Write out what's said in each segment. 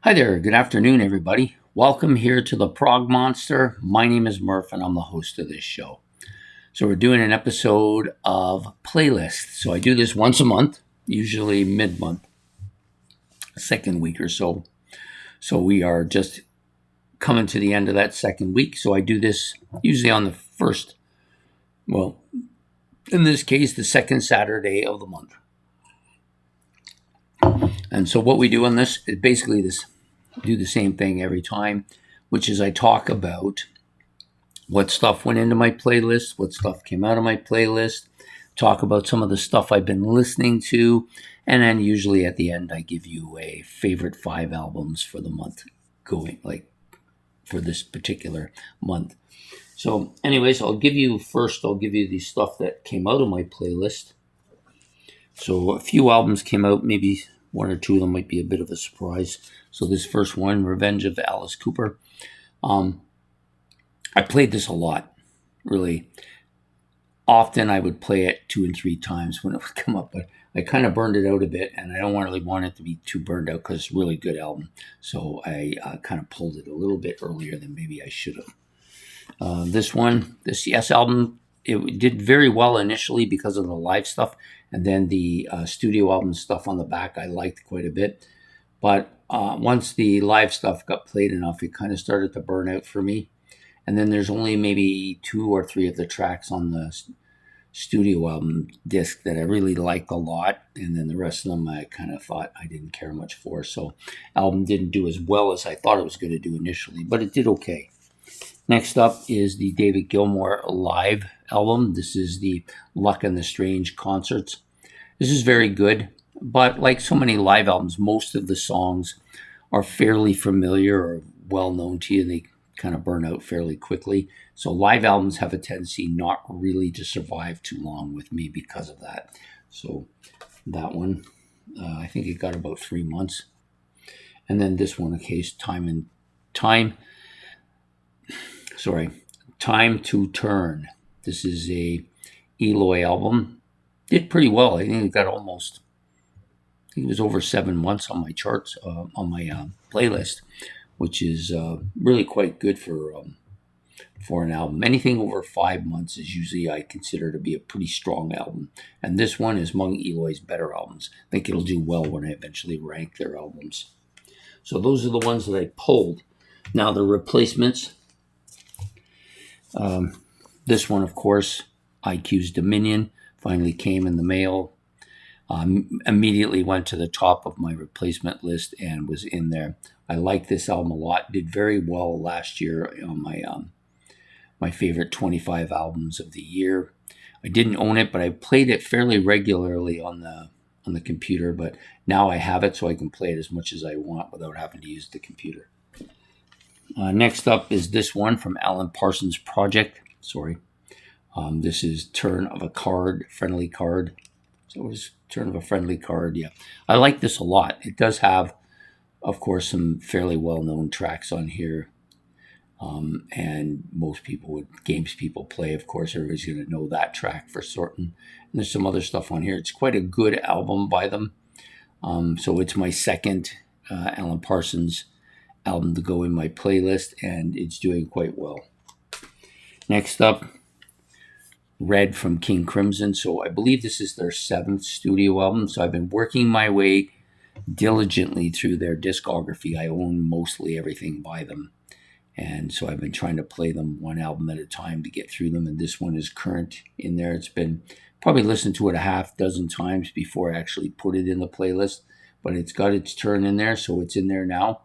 Hi there, good afternoon, everybody. Welcome here to the Prog Monster. My name is Murph, and I'm the host of this show. So, we're doing an episode of Playlist. So, I do this once a month, usually mid month, second week or so. So, we are just coming to the end of that second week. So, I do this usually on the first, well, in this case, the second Saturday of the month. And so, what we do on this is basically do the same thing every time, which is I talk about what stuff went into my playlist, what stuff came out of my playlist, talk about some of the stuff I've been listening to, and then usually at the end I give you a favorite 5 albums for the month going, like for this particular month. So anyways, I'll give you the stuff that came out of my playlist. So a few albums came out, maybe one or two of them might be a bit of a surprise. So this first one, Revenge of Alice Cooper. I played this a lot, really. Often I would play it 2 and 3 times when it would come up, but I kind of burned it out a bit, and I don't really want it to be too burned out because it's a really good album. So I kind of pulled it a little bit earlier than maybe I should have. This Yes album, it did very well initially because of the live stuff, and then the studio album stuff on the back I liked quite a bit. But once the live stuff got played enough, it kind of started to burn out for me. And then there's only maybe 2 or 3 of the tracks on the studio album disc that I really liked a lot. And then the rest of them I kind of thought I didn't care much for. So album didn't do as well as I thought it was going to do initially, but it did okay. Next up is the David Gilmour live album. This is the Luck and the Strange concerts. This is very good, but like so many live albums, most of the songs are fairly familiar or well known to you, and they kind of burn out fairly quickly. So live albums have a tendency not really to survive too long with me because of that. So that one, I think it got about 3 months. And then this one, Time to Turn. This is a Eloy album. Did pretty well. I think it got it was over 7 months on my charts, on my playlist, which is really quite good for an album. Anything over 5 months is usually I consider to be a pretty strong album. And this one is among Eloy's better albums. I think it'll do well when I eventually rank their albums. So those are the ones that I pulled. Now the replacements. This one, of course, IQ's Dominion, finally came in the mail. Immediately went to the top of my replacement list and was in there. I like this album a lot. Did very well last year on my favorite 25 albums of the year. I didn't own it, but I played it fairly regularly on the computer. But now I have it, so I can play it as much as I want without having to use the computer. Next up is this one from Alan Parsons Project. This is Turn of a Card, Friendly Card. So it was Turn of a Friendly Card, yeah. I like this a lot. It does have, of course, some fairly well-known tracks on here. And most games people play, of course, everybody's going to know that track for certain. And there's some other stuff on here. It's quite a good album by them. So it's my second Alan Parsons album to go in my playlist, and it's doing quite well. Next up, Red from King Crimson. So I believe this is their 7th studio album. So I've been working my way diligently through their discography. I own mostly everything by them. And so I've been trying to play them one album at a time to get through them. And this one is current in there. It's been probably listened to it a half dozen times before I actually put it in the playlist. But it's got its turn in there, so it's in there now.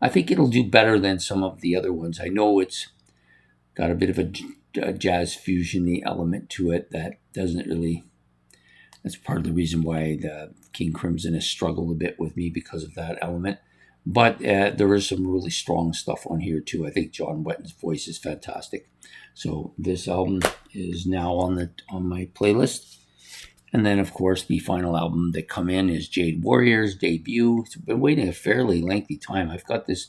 I think it'll do better than some of the other ones. I know it's got a bit of a jazz fusion-y element to it that doesn't really... That's part of the reason why the King Crimson has struggled a bit with me, because of that element. But there is some really strong stuff on here too. I think John Wetton's voice is fantastic. So this album is now on my playlist. And then, of course, the final album that come in is Jade Warrior's debut. It's been waiting a fairly lengthy time. I've got this...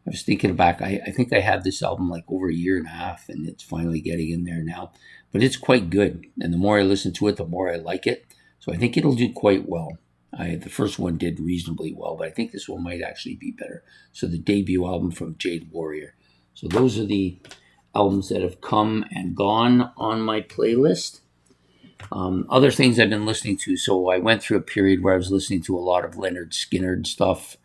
I was thinking back, I think I had this album like over a year and a half, and it's finally getting in there now. But it's quite good. And the more I listen to it, the more I like it. So I think it'll do quite well. The first one did reasonably well, but I think this one might actually be better. So the debut album from Jade Warrior. So those are the albums that have come and gone on my playlist. Other things I've been listening to. So I went through a period where I was listening to a lot of Leonard Skinner stuff,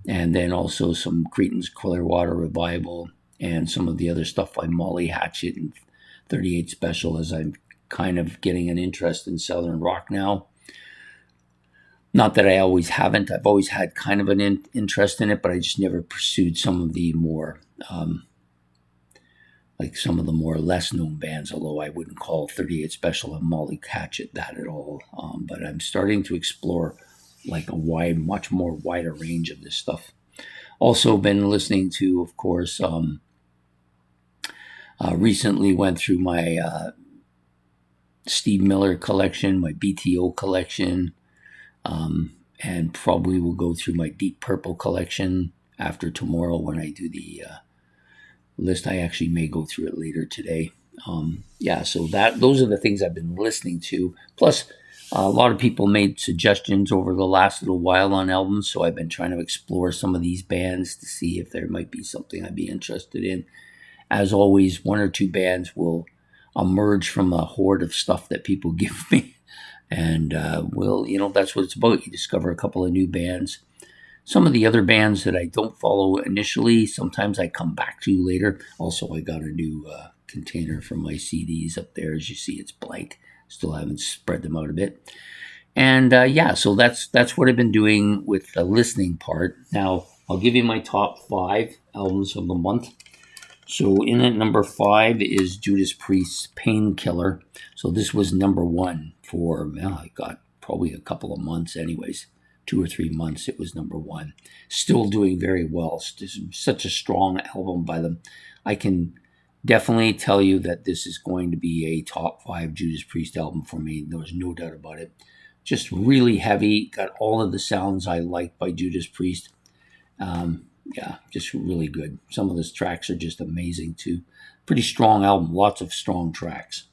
and then also some Creedence Clearwater Revival, and some of the other stuff by Molly Hatchet and 38 Special, as I'm kind of getting an interest in Southern rock now. Not that I always haven't. I've always had kind of an interest in it, but I just never pursued some of the more, like some of the more less known bands, although I wouldn't call 38 Special and Molly Hatchet that at all. But I'm starting to explore like a much more wider range of this stuff. Also been listening to, of course, recently went through my Steve Miller collection, my BTO collection, and probably will go through my Deep Purple collection after tomorrow when I do the list. I actually may go through it later today. So those are the things I've been listening to. Plus, a lot of people made suggestions over the last little while on albums, so I've been trying to explore some of these bands to see if there might be something I'd be interested in. As always, one or two bands will emerge from a horde of stuff that people give me. And, that's what it's about. You discover a couple of new bands. Some of the other bands that I don't follow initially, sometimes I come back to later. Also, I got a new container for my CDs up there. As you see, it's blank. Still haven't spread them out a bit. And, so that's what I've been doing with the listening part. Now, I'll give you my top 5 albums of the month. So in at number 5 is Judas Priest's Painkiller. So this was number 1 for, I got probably a couple of months anyways. 2 or 3 months it was number 1. Still doing very well. It's such a strong album by them. I can definitely tell you that this is going to be a top 5 Judas Priest album for me. There's no doubt about it. Just really heavy. Got all of the sounds I like by Judas Priest. Just really good. Some of those tracks are just amazing too. Pretty strong album. Lots of strong tracks.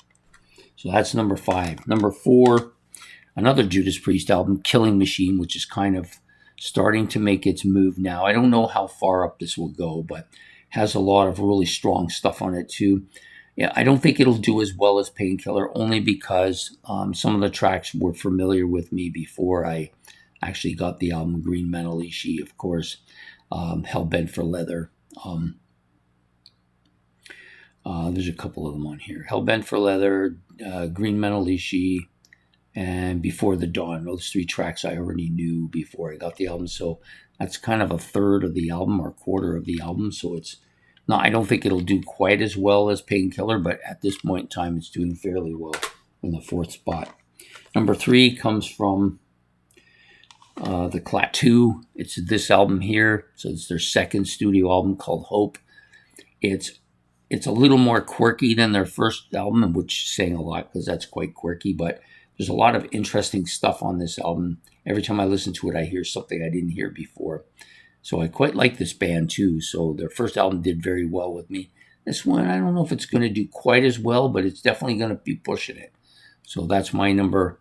So that's number 5. Number 4, another Judas Priest album, Killing Machine, which is kind of starting to make its move now. I don't know how far up this will go, but has a lot of really strong stuff on it too. Yeah, I don't think it'll do as well as Painkiller, only because some of the tracks were familiar with me before I actually got the album. Green Manalishi, of course. Hellbent for Leather. There's a couple of them on here. Hellbent for Leather, Green Manalishi, and Before the Dawn. Those 3 tracks I already knew before I got the album. So that's kind of a third of the album or quarter of the album. So it's not, I don't think it'll do quite as well as Painkiller, but at this point in time, it's doing fairly well in the 4th spot. Number 3 comes from the Klaatu. It's this album here. So it's their 2nd studio album called Hope. It's a little more quirky than their first album, which is saying a lot because that's quite quirky, but there's a lot of interesting stuff on this album. Every time I listen to it, I hear something I didn't hear before. So I quite like this band too. So their first album did very well with me. This one, I don't know if it's going to do quite as well, but it's definitely going to be pushing it. So that's my number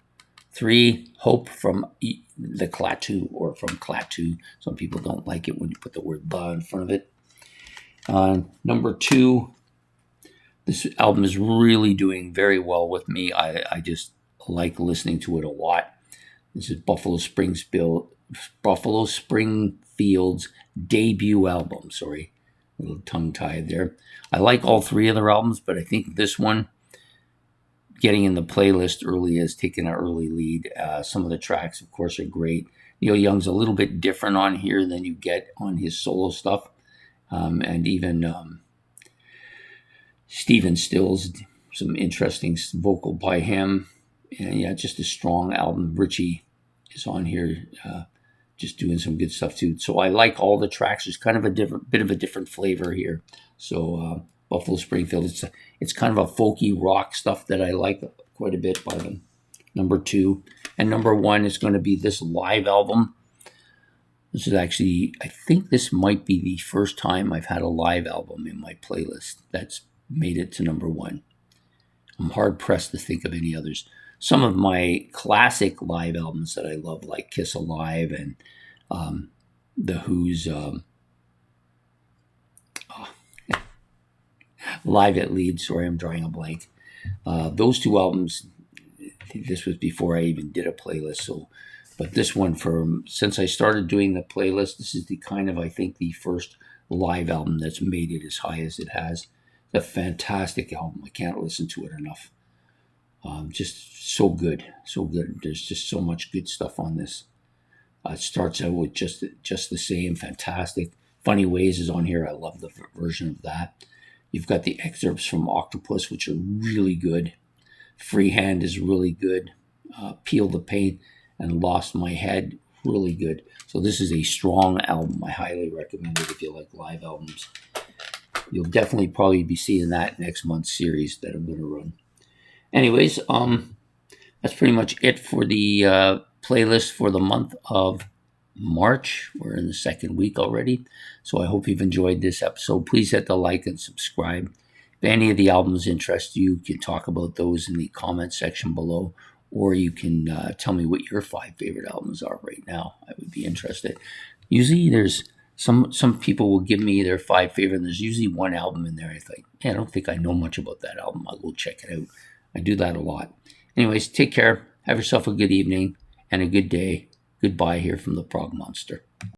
3, Hope from the Klaatu, or from Klaatu. Some people don't like it when you put the word "ba" in front of it. Number 2, this album is really doing very well with me. I just like listening to it a lot. This is Buffalo Springfield's debut album. Sorry, a little tongue-tied there. I like all 3 of their albums, but I think this one, getting in the playlist early, has taken an early lead. Some of the tracks, of course, are great. Neil Young's a little bit different on here than you get on his solo stuff. And even Stephen Stills, some interesting vocal by him. And yeah, just a strong album. Richie is on here, just doing some good stuff too. So I like all the tracks. There's kind of a bit of a different flavor here. So Buffalo Springfield, it's kind of a folky rock stuff that I like quite a bit by them. Number 2. And number 1 is going to be this live album. This is actually, I think this might be the first time I've had a live album in my playlist that's made it to number 1. I'm hard pressed to think of any others. some of my classic live albums that I love, like Kiss Alive and The Who's Live at Leeds. Sorry, I'm drawing a blank. Those two albums, this was before I even did a playlist. So, but this one, since I started doing the playlist, this is the kind of, I think, the first live album that's made it as high as it has. It's a fantastic album. I can't listen to it enough. Just so good, so good. There's just so much good stuff on this. It starts out with just the same, fantastic. Funny Ways is on here. I love the version of that. You've got the excerpts from Octopus, which are really good. Freehand is really good. Peel the Paint and Lost My Head, really good. So this is a strong album. I highly recommend it if you like live albums. You'll definitely probably be seeing that next month's series that I'm going to run. Anyways, that's pretty much it for the playlist for the month of March. We're in the second week already. So I hope you've enjoyed this episode. Please hit the like and subscribe. If any of the albums interest you, you can talk about those in the comment section below, or you can tell me what your 5 favorite albums are right now. I would be interested. Usually there's some people will give me their 5 favorite, and there's usually one album in there I think, I don't think I know much about that album. I'll go check it out. I do that a lot. Anyways, take care. Have yourself a good evening and a good day. Goodbye here from the Prog Monster.